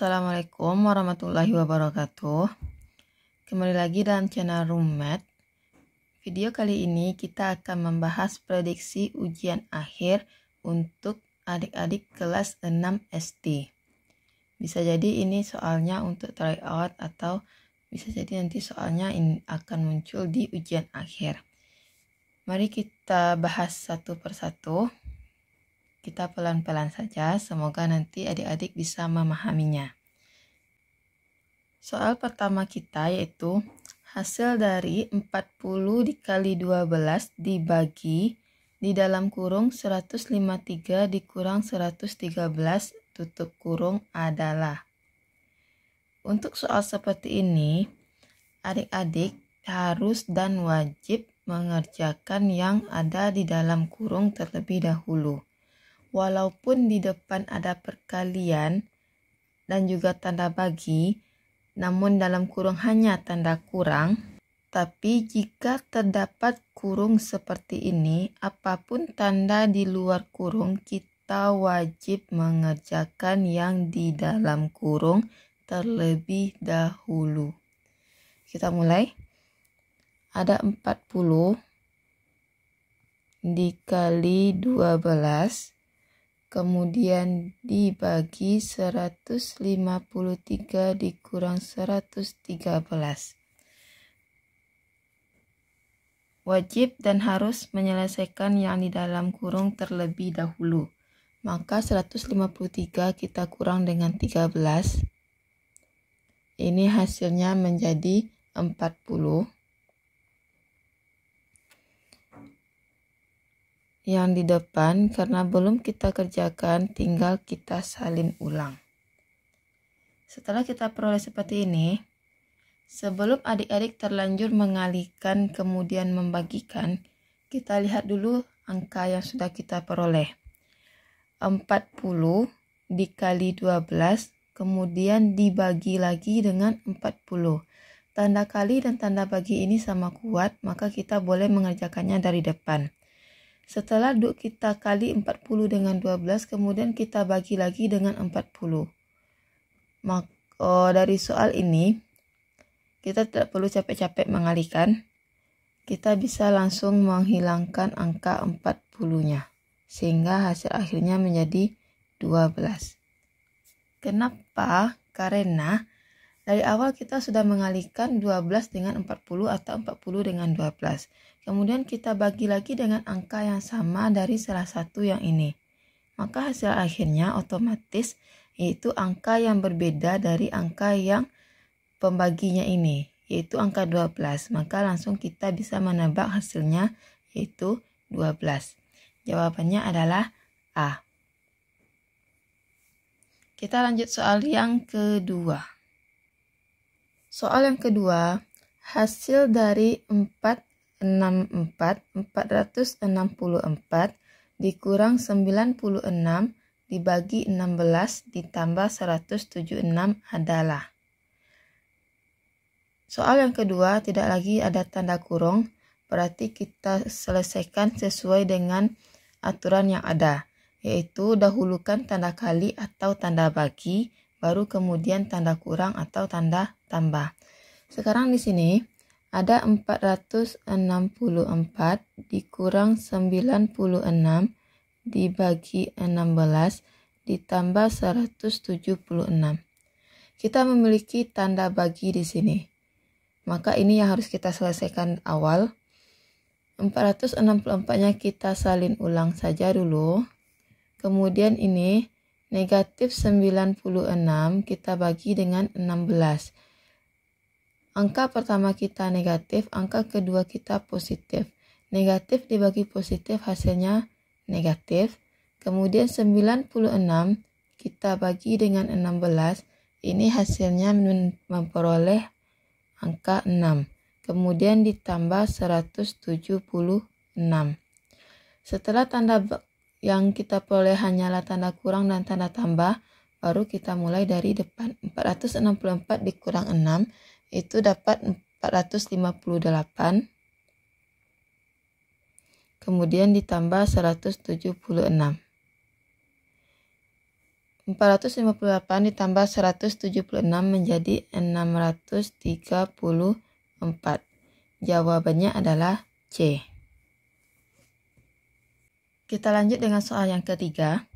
Assalamualaikum warahmatullahi wabarakatuh. Kembali lagi dalam channel Roommath. Video kali ini kita akan membahas prediksi ujian akhir untuk adik-adik kelas 6 SD. Bisa jadi ini soalnya untuk tryout atau bisa jadi nanti soalnya ini akan muncul di ujian akhir. Mari kita bahas satu persatu. Kita pelan-pelan saja, semoga nanti adik-adik bisa memahaminya. Soal pertama kita yaitu hasil dari 40 dikali 12 dibagi di dalam kurung 153 dikurang 113 tutup kurung adalah. Untuk soal seperti ini, adik-adik harus dan wajib mengerjakan yang ada di dalam kurung terlebih dahulu. Walaupun di depan ada perkalian dan juga tanda bagi, namun dalam kurung hanya tanda kurang. Tapi jika terdapat kurung seperti ini, apapun tanda di luar kurung, kita wajib mengerjakan yang di dalam kurung terlebih dahulu. Kita mulai. Ada 40 dikali 12. Kemudian dibagi 153 dikurang 113. Wajib dan harus menyelesaikan yang di dalam kurung terlebih dahulu. Maka 153 kita kurang dengan 13. Ini hasilnya menjadi 40. Yang di depan karena belum kita kerjakan, tinggal kita salin ulang. Setelah kita peroleh seperti ini, sebelum adik-adik terlanjur mengalihkan kemudian membagikan, kita lihat dulu angka yang sudah kita peroleh. 40 dikali 12 kemudian dibagi lagi dengan 40. Tanda kali dan tanda bagi ini sama kuat, maka kita boleh mengerjakannya dari depan. Setelah kita kali 40 dengan 12, kemudian kita bagi lagi dengan 40. Dari soal ini, kita tidak perlu capek-capek mengalihkan. Kita bisa langsung menghilangkan angka 40-nya. Sehingga hasil akhirnya menjadi 12. Kenapa? Karena dari awal kita sudah mengalihkan 12 dengan 40 atau 40 dengan 12. Kemudian kita bagi lagi dengan angka yang sama dari salah satu yang ini. Maka hasil akhirnya otomatis yaitu angka yang berbeda dari angka yang pembaginya ini, yaitu angka 12. Maka langsung kita bisa menebak hasilnya yaitu 12. Jawabannya adalah A. Kita lanjut soal yang kedua. Soal yang kedua, hasil dari 464 dikurang 96 dibagi 16 ditambah 176 adalah. Soal yang kedua tidak lagi ada tanda kurung, berarti kita selesaikan sesuai dengan aturan yang ada, yaitu dahulukan tanda kali atau tanda bagi, baru kemudian tanda kurang atau tanda tambah. Sekarang di sini ada 464 dikurang 96 dibagi 16 ditambah 176. Kita memiliki tanda bagi di sini. Maka ini yang harus kita selesaikan awal. 464-nya kita salin ulang saja dulu. Kemudian ini negatif 96 kita bagi dengan 16. Angka pertama kita negatif, angka kedua kita positif. Negatif dibagi positif hasilnya negatif. Kemudian 96 kita bagi dengan 16. Ini hasilnya memperoleh angka 6. Kemudian ditambah 176. Setelah tanda yang kita peroleh hanyalah tanda kurang dan tanda tambah, baru kita mulai dari depan. 464 dikurang 6 itu dapat 458. Kemudian ditambah 176. 458 ditambah 176 menjadi 634. Jawabannya adalah C. Kita lanjut dengan soal yang ketiga.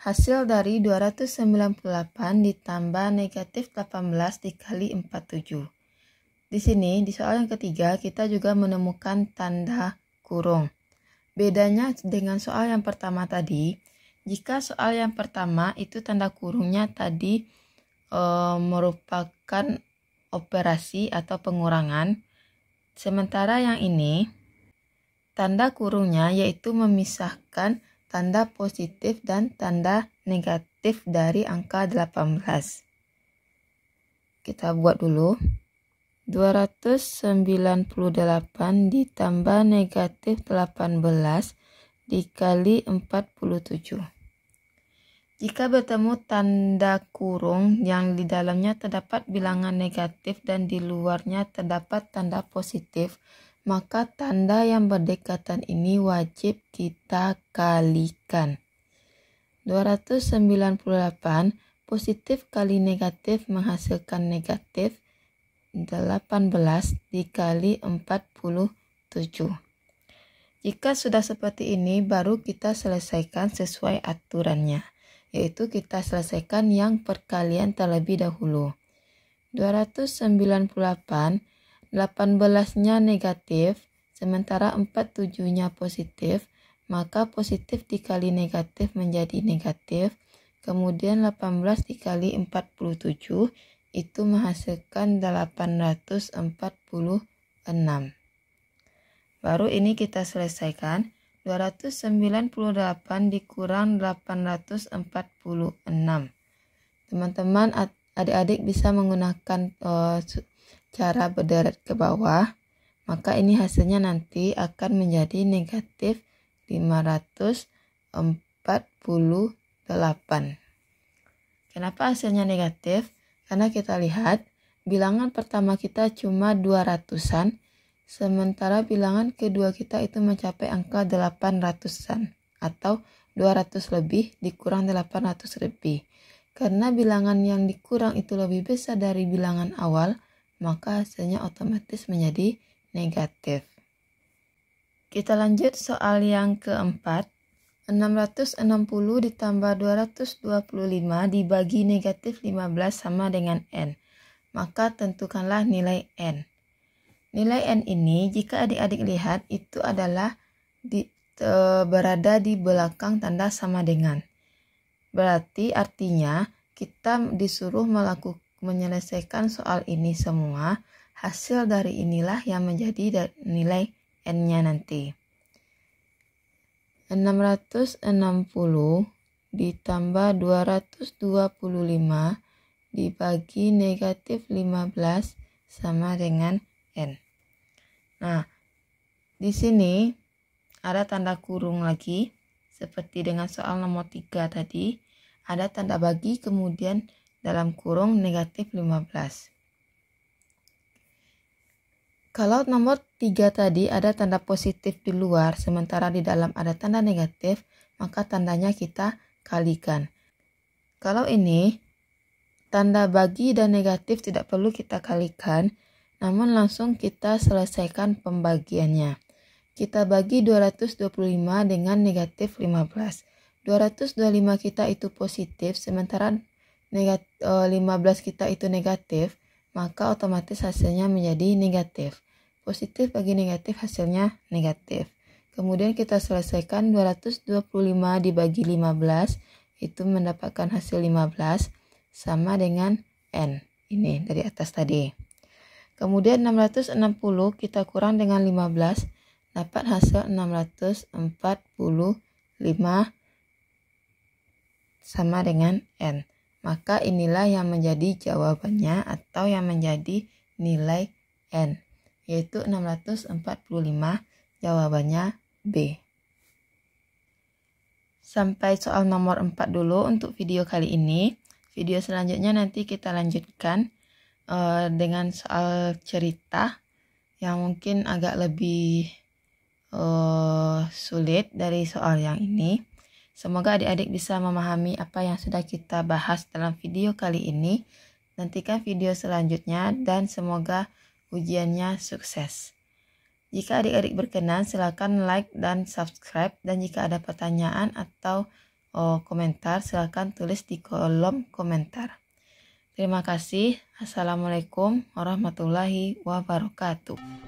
Hasil dari 298 ditambah negatif 18 dikali 47. Di sini, di soal yang ketiga, kita juga menemukan tanda kurung. Bedanya dengan soal yang pertama tadi, jika soal yang pertama itu tanda kurungnya tadi merupakan operasi atau pengurangan, sementara yang ini tanda kurungnya yaitu memisahkan tanda positif dan tanda negatif dari angka 18. Kita buat dulu. 298 ditambah negatif 18 dikali 47. Jika bertemu tanda kurung yang di dalamnya terdapat bilangan negatif dan di luarnya terdapat tanda positif, maka tanda yang berdekatan ini wajib kita kalikan. 298 positif kali negatif menghasilkan negatif 18 dikali 47. Jika sudah seperti ini, baru kita selesaikan sesuai aturannya, yaitu kita selesaikan yang perkalian terlebih dahulu. 298, 18-nya negatif, sementara 47-nya positif, maka positif dikali negatif menjadi negatif, kemudian 18 dikali 47, itu menghasilkan 846. Baru ini kita selesaikan. 298 dikurang 846. Teman-teman adik-adik bisa menggunakan cara berderet ke bawah. Maka ini hasilnya nanti akan menjadi negatif 548. Kenapa hasilnya negatif? Karena kita lihat bilangan pertama kita cuma 200-an, sementara bilangan kedua kita itu mencapai angka 800-an atau 200 lebih dikurang 800 lebih. Karena bilangan yang dikurang itu lebih besar dari bilangan awal, maka hasilnya otomatis menjadi negatif. Kita lanjut soal yang keempat. 660 ditambah 225 dibagi negatif 15 sama dengan N. Maka tentukanlah nilai N. Nilai N ini jika adik-adik lihat itu adalah berada di belakang tanda sama dengan. Berarti artinya kita disuruh menyelesaikan soal ini semua. Hasil dari inilah yang menjadi nilai N-nya nanti. 660 ditambah 225 dibagi negatif 15 sama dengan N. Nah, di sini ada tanda kurung lagi, seperti dengan soal nomor 3 tadi, ada tanda bagi kemudian dalam kurung negatif 15. Kalau nomor 3 tadi ada tanda positif di luar, sementara di dalam ada tanda negatif, maka tandanya kita kalikan. Kalau ini, tanda bagi dan negatif tidak perlu kita kalikan, namun langsung kita selesaikan pembagiannya. Kita bagi 225 dengan negatif 15. 225 kita itu positif, sementara 15 kita itu negatif, maka otomatis hasilnya menjadi negatif. Positif bagi negatif hasilnya negatif. Kemudian kita selesaikan 225 dibagi 15, itu mendapatkan hasil 15 sama dengan N. Ini dari atas tadi. Kemudian 660 kita kurang dengan 15, dapat hasil 645 sama dengan N. Maka inilah yang menjadi jawabannya atau yang menjadi nilai N, yaitu 645, jawabannya B. Sampai soal nomor 4 dulu untuk video kali ini. Video selanjutnya nanti kita lanjutkan dengan soal cerita yang mungkin agak lebih sulit dari soal yang ini. Semoga adik-adik bisa memahami apa yang sudah kita bahas dalam video kali ini. Nantikan video selanjutnya dan semoga ujiannya sukses. Jika adik-adik berkenan, silakan like dan subscribe. Dan jika ada pertanyaan atau komentar, silakan tulis di kolom komentar. Terima kasih. Assalamualaikum warahmatullahi wabarakatuh.